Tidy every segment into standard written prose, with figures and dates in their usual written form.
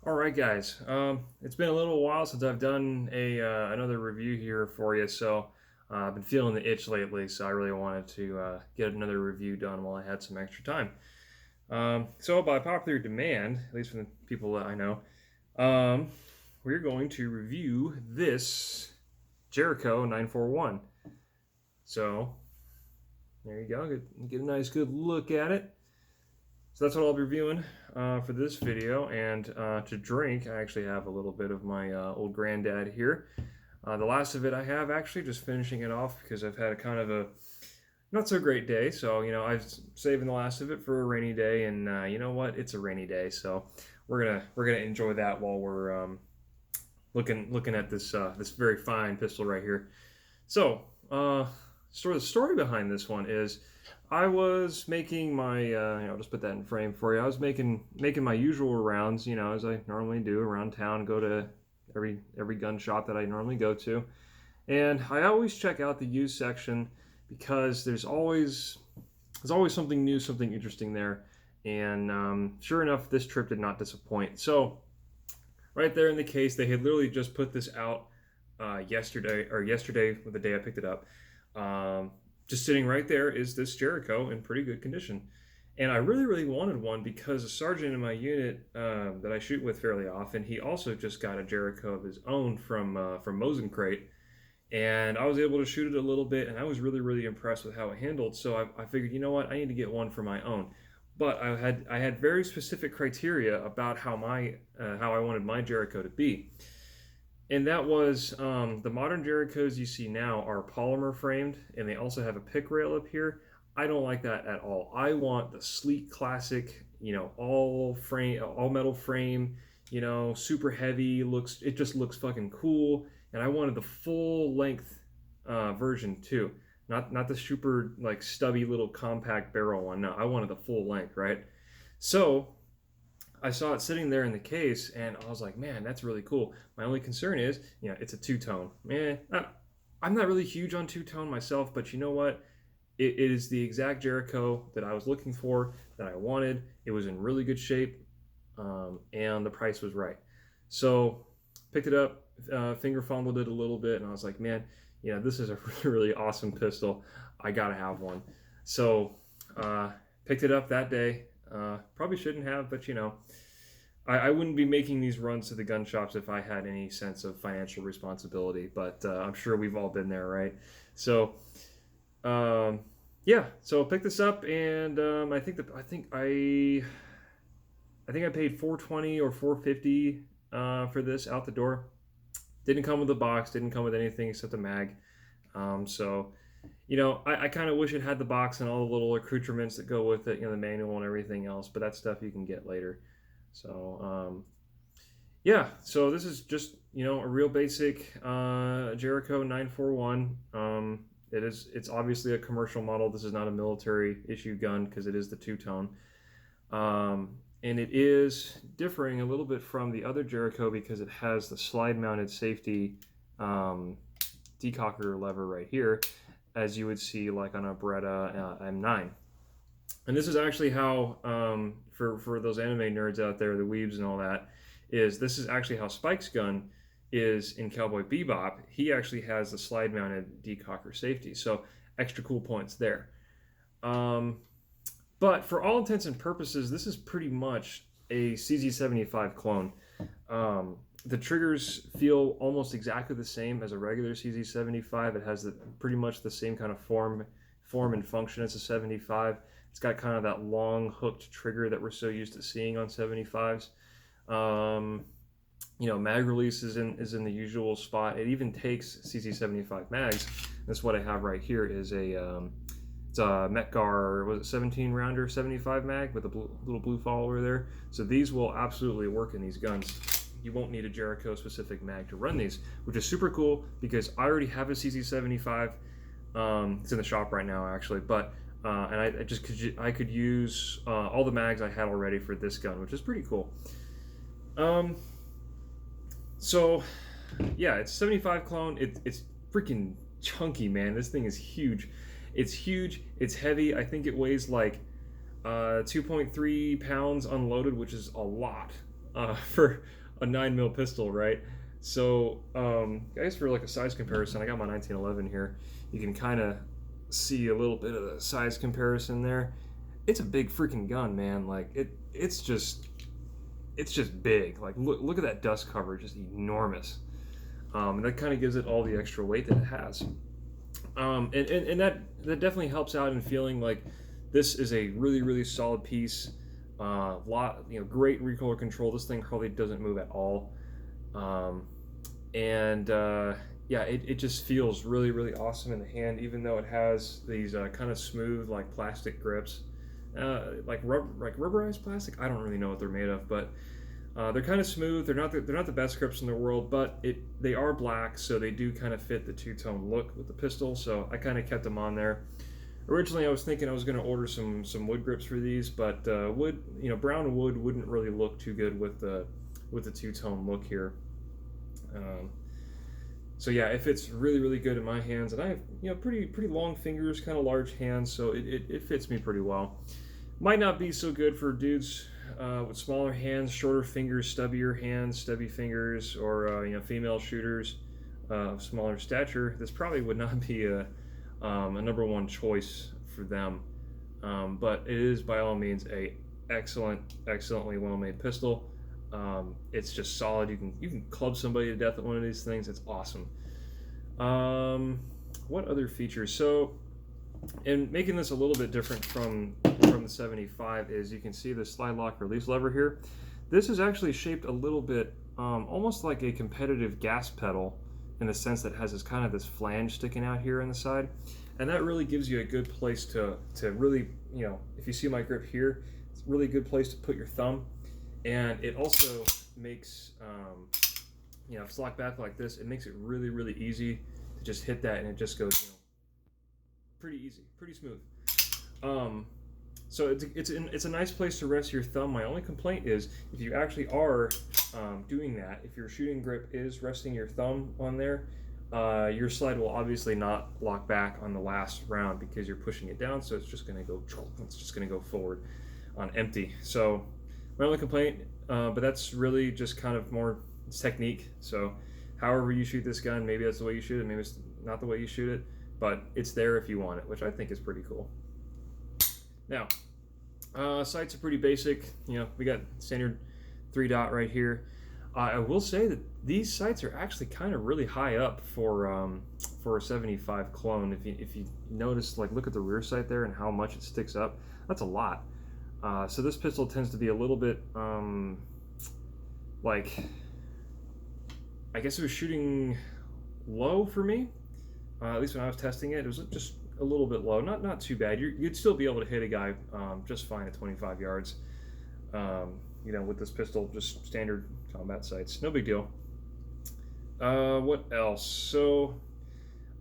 All right, guys. It's been a little while since I've done a another review here for you, so I've been feeling the itch lately. So I really wanted to get another review done while I had some extra time. So by popular demand, at least from the people that I know, um, we're going to review this Jericho 941. So there you go. Get a nice good look at it. So that's what I'll be reviewing for this video. And to drink, I actually have a little bit of my old granddad here. The last of it I have actually just finishing it off because I've had a kind of a not so great day. So, I was saving the last of it for a rainy day. And you know what? It's a rainy day. So we're gonna enjoy that while we're looking at this very fine pistol right here. So, the story behind this one is I was making my, I'll just put that in frame for you. I was making my usual rounds, as I normally do around town. Go to every gun shop that I normally go to, and I always check out the used section because there's always something new, something interesting there. And sure enough, this trip did not disappoint. So right there in the case, they had literally just put this out yesterday, the day I picked it up. Just sitting right there is this Jericho in pretty good condition. And I really, really wanted one because a sergeant in my unit that I shoot with fairly often, he also just got a Jericho of his own from Mosencrate. And I was able to shoot it a little bit, and I was really, really impressed with how it handled. So I figured, you know what, I need to get one for my own. But I had very specific criteria about how I wanted my Jericho to be. And that was the modern Jerichos you see now are polymer framed, and they also have a pick rail up here. I don't like that at all. I want the sleek, classic, all metal frame, super heavy. It just looks fucking cool. And I wanted the full length version too, not the super like stubby little compact barrel one. No, I wanted the full length, right? So I saw it sitting there in the case, and I was like, man, that's really cool. My only concern is, it's a two-tone. I'm not really huge on two-tone myself, but you know what? It is the exact Jericho that I was looking for, that I wanted. It was in really good shape, and the price was right. So picked it up, finger fondled it a little bit, and I was like, man, this is a really, really awesome pistol. I gotta have one. So picked it up that day. Probably shouldn't have, but I wouldn't be making these runs to the gun shops if I had any sense of financial responsibility. But I'm sure we've all been there, right? So, yeah. So I picked this up, and I think I paid $420 or $450 for this out the door. Didn't come with a box. Didn't come with anything except a mag. So I kind of wish it had the box and all the little accoutrements that go with it, the manual and everything else, but that's stuff you can get later. So, yeah, so this is just, a real basic Jericho 941. It's obviously a commercial model. This is not a military issue gun because it is the two-tone. And it is differing a little bit from the other Jericho because it has the slide-mounted safety decocker lever right here, as you would see like on a Beretta M9. And this is actually how, for those anime nerds out there, the weebs and all that, this is actually how Spike's gun is in Cowboy Bebop. He actually has the slide-mounted decocker safety, so extra cool points there. But for all intents and purposes, this is pretty much a CZ75 clone. The triggers feel almost exactly the same as a regular CZ75. It has pretty much the same kind of form and function as a 75. It's got kind of that long hooked trigger that we're so used to seeing on 75s. Mag release is in the usual spot. It even takes CZ75 mags. That's what I have right here is it's a Metgar, was it 17 rounder 75 mag with a little blue follower there. So these will absolutely work in these guns. You won't need a Jericho specific mag to run these, which is super cool because I already have a CZ75. It's in the shop right now actually, but and I could use all the mags I had already for this gun, which is pretty cool. So yeah, it's 75 clone. It's freaking chunky, man. This thing is huge. It's huge. It's heavy. I think it weighs like 2.3 pounds unloaded, which is a lot. for a 9mm pistol, right? So, I guess for like a size comparison, I got my 1911 here. You can kind of see a little bit of the size comparison there. It's a big freaking gun, man. Like it's just big. Like look at that dust cover, just enormous. And that kind of gives it all the extra weight that it has. And that definitely helps out in feeling like this is a really really solid piece. Great recoil control. This thing hardly doesn't move at all. Um, and Yeah, it just feels really really awesome in the hand, even though it has these kind of smooth like plastic grips, like rubberized plastic. I don't really know what they're made of, but they're kind of smooth. They're not the best grips in the world, but they are black, so they do kind of fit the two-tone look with the pistol. So I kind of kept them on there. Originally, I was thinking I was going to order some wood grips for these, but brown wood wouldn't really look too good with the two-tone look here. So yeah, it fits really really good in my hands, and I have pretty long fingers, kind of large hands, so it fits me pretty well. Might not be so good for dudes with smaller hands, shorter fingers, stubbier hands, stubby fingers, or female shooters of smaller stature. This probably would not be a number one choice for them, but it is by all means a excellently well made pistol. It's just solid. You can club somebody to death with one of these things. It's awesome. What other features? So, and making this a little bit different from the 75 is you can see the slide lock release lever here. This is actually shaped a little bit almost like a competitive gas pedal, in the sense that it has this flange sticking out here on the side, and that really gives you a good place to really, if you see my grip here, it's a really good place to put your thumb. And it also makes, if it's locked back like this, it makes it really, really easy to just hit that, and it just goes, pretty easy, pretty smooth. So it's a nice place to rest your thumb. My only complaint is if you actually are doing that, if your shooting grip is resting your thumb on there, your slide will obviously not lock back on the last round because you're pushing it down. So it's just going to go forward on empty. So my only complaint, but that's really just kind of more technique. So however you shoot this gun, maybe that's the way you shoot it, maybe it's not the way you shoot it, but it's there if you want it, which I think is pretty cool. Now, sights are pretty basic. We got standard 3-dot right here. I will say that these sights are actually kind of really high up for a 75 clone. If you notice, like, look at the rear sight there and how much it sticks up. That's a lot. So this pistol tends to be a little bit I guess it was shooting low for me. At least when I was testing it, it was just a little bit low. Not too bad. You'd still be able to hit a guy just fine at 25 yards. With this pistol, just standard combat sights, no big deal. What else? So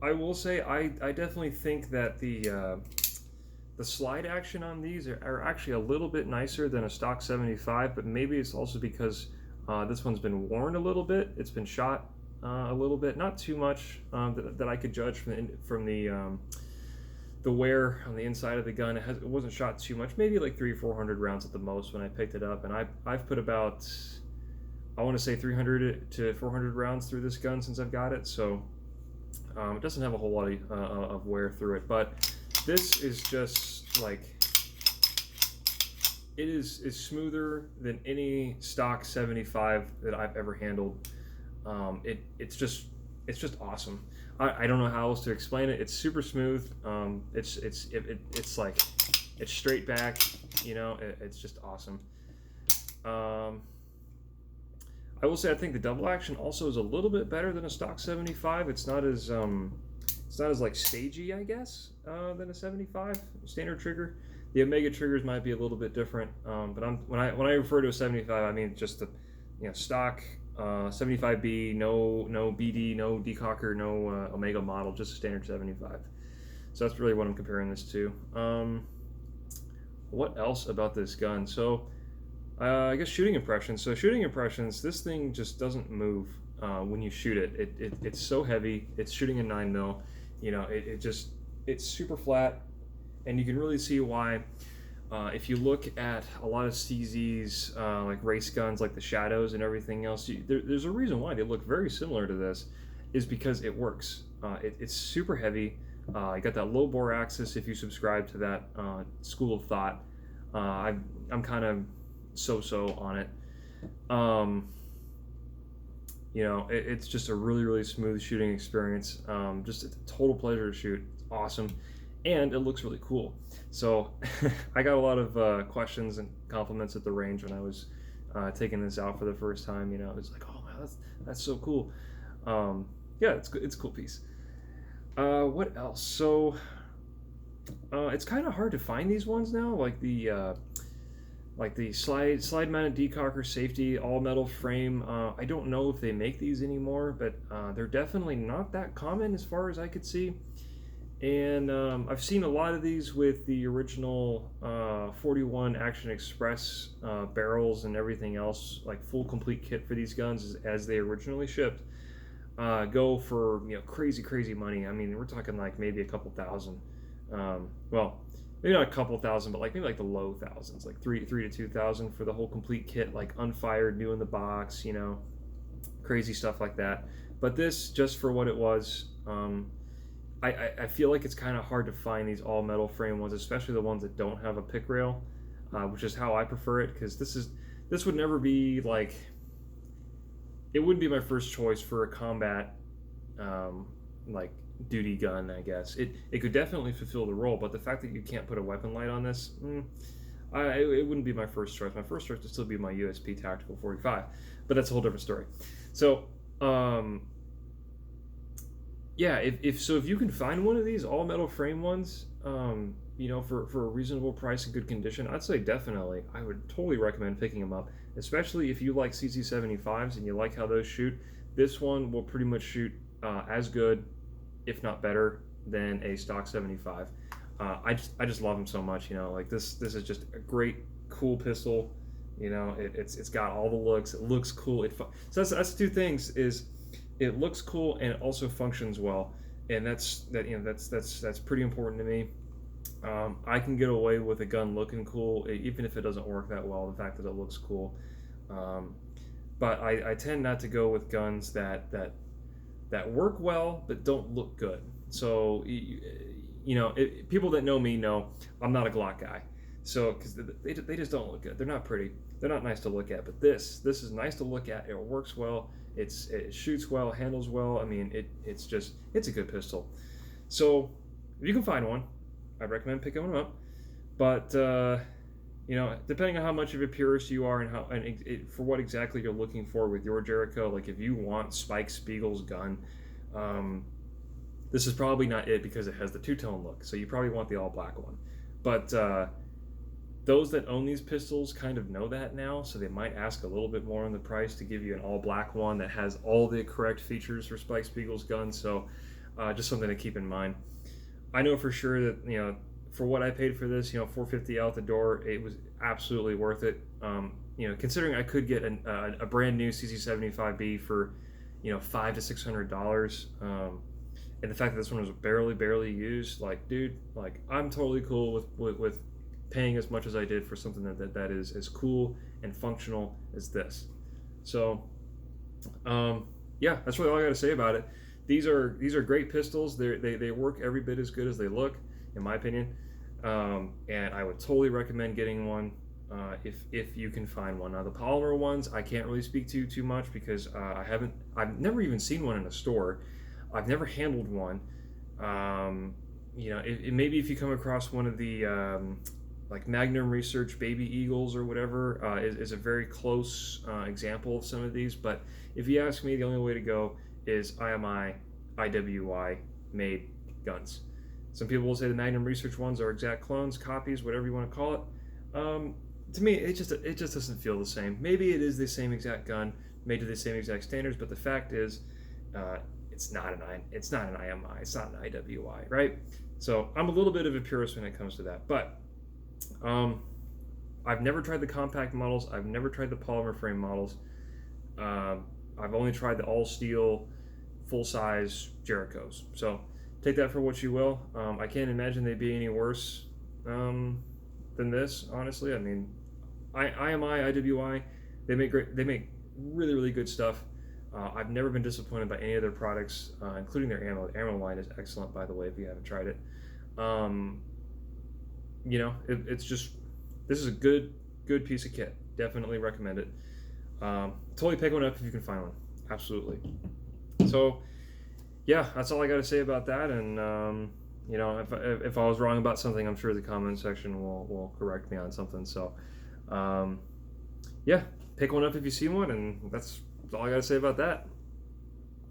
I will say I definitely think that the slide action on these are actually a little bit nicer than a stock 75, but maybe it's also because this one's been worn a little bit. It's been shot a little bit, not too much that I could judge from the wear on the inside of the gun. It wasn't shot too much, maybe like 300-400 rounds at the most when I picked it up, and I've put about, I want to say 300 to 400 rounds through this gun since I've got it, so it doesn't have a whole lot of wear through it, but this is just like, it is smoother than any stock 75 that I've ever handled. It's just awesome. I don't know how else to explain it. It's super smooth. It's like, it's straight back. It's just awesome. I will say I think the double action also is a little bit better than a stock 75. It's not as like stagey, I guess, than a 75 standard trigger. The Omega triggers might be a little bit different, but when I refer to a 75, I mean just the stock 75B, no BD, no decocker, no Omega model, just a standard 75. So that's really what I'm comparing this to. What else about this gun? So I guess shooting impressions. So shooting impressions, this thing just doesn't move when you shoot it. It's so heavy. It's shooting a 9mm. It's super flat, and you can really see why If you look at a lot of CZ's like race guns, like the Shadows and everything else, there's a reason why they look very similar to this, is because it works. It's super heavy. You got that low bore axis if you subscribe to that school of thought. I'm kind of so-so on it. It's just a really, really smooth shooting experience. Just a total pleasure to shoot. It's awesome. And it looks really cool. So I got a lot of questions and compliments at the range when I was taking this out for the first time. It was like, oh man, that's so cool. Yeah, it's a cool piece. What else? So it's kind of hard to find these ones now, like the slide mounted decocker safety all metal frame. I don't know if they make these anymore, but they're definitely not that common as far as I could see. And I've seen a lot of these with the original 41 Action Express barrels and everything else, like full complete kit for these guns as they originally shipped, go for crazy money. I mean, we're talking like maybe a couple thousand. Well, maybe not a couple thousand, but maybe like the low thousands, like three to 2,000 for the whole complete kit, like unfired, new in the box, crazy stuff like that. But this, just for what it was, I feel like it's kind of hard to find these all metal frame ones, especially the ones that don't have a pick rail, which is how I prefer it, because this would never be like, it wouldn't be my first choice for a combat like duty gun, I guess. It could definitely fulfill the role, but the fact that you can't put a weapon light on this, it wouldn't be my first choice. My first choice would still be my USP Tactical 45, but that's a whole different story. So yeah, if you can find one of these all metal frame ones, for a reasonable price and good condition, I'd say definitely. I would totally recommend picking them up, especially if you like CC75s and you like how those shoot. This one will pretty much shoot as good, if not better, than a stock 75. I just love them so much. This is just a great, cool pistol. It's got all the looks. It looks cool. So that's two things. Is it looks cool and it also functions well, and that's pretty important to me. I can get away with a gun looking cool even if it doesn't work that well. The fact that it looks cool, but I tend not to go with guns that work well but don't look good. So people that know me know I'm not a Glock guy. So because they just don't look good. They're not pretty. They're not nice to look at. But this is nice to look at. It works well. It shoots well, handles well. I mean, it's a good pistol. So if you can find one, I'd recommend picking one up. But depending on how much of a purist you are and for what exactly you're looking for with your Jericho, like if you want Spike Spiegel's gun, this is probably not it because it has the two-tone look. So you probably want the all-black one. But those that own these pistols kind of know that now, so they might ask a little bit more on the price to give you an all-black one that has all the correct features for Spike Spiegel's gun. So just something to keep in mind. I know for sure that for what I paid for this, $450 out the door, it was absolutely worth it. Considering I could get a brand new CC75B for $500 to $600, and the fact that this one was barely used, dude, I'm totally cool with paying as much as I did for something that is as cool and functional as this. So yeah, that's really all I got to say about it. These are great pistols. They work every bit as good as they look, in my opinion. And I would totally recommend getting one if you can find one. Now the polymer ones I can't really speak to too much because I've never even seen one in a store. I've never handled one. Maybe if you come across one of the like Magnum Research Baby Eagles or whatever is a very close example of some of these. But if you ask me, the only way to go is IMI, IWI made guns. Some people will say the Magnum Research ones are exact clones, copies, whatever you want to call it. To me, it just doesn't feel the same. Maybe it is the same exact gun, made to the same exact standards, but the fact is, it's not an IMI, it's not an IWI, right? So I'm a little bit of a purist when it comes to that. But I've never tried the compact models. I've never tried the polymer frame models. I've only tried the all steel, full size Jerichos. So take that for what you will. I can't imagine they'd be any worse. than this, honestly. I mean, IMI, IWI, they make really, really good stuff. I've never been disappointed by any of their products, including their ammo. The ammo line is excellent, by the way, if you haven't tried it. Um, it's just, this is a good piece of kit. Definitely recommend it. Totally pick one up if you can find one. Absolutely. So, yeah, that's all I got to say about that. And if I was wrong about something, I'm sure the comment section will correct me on something. So, yeah, pick one up if you see one, and that's all I got to say about that.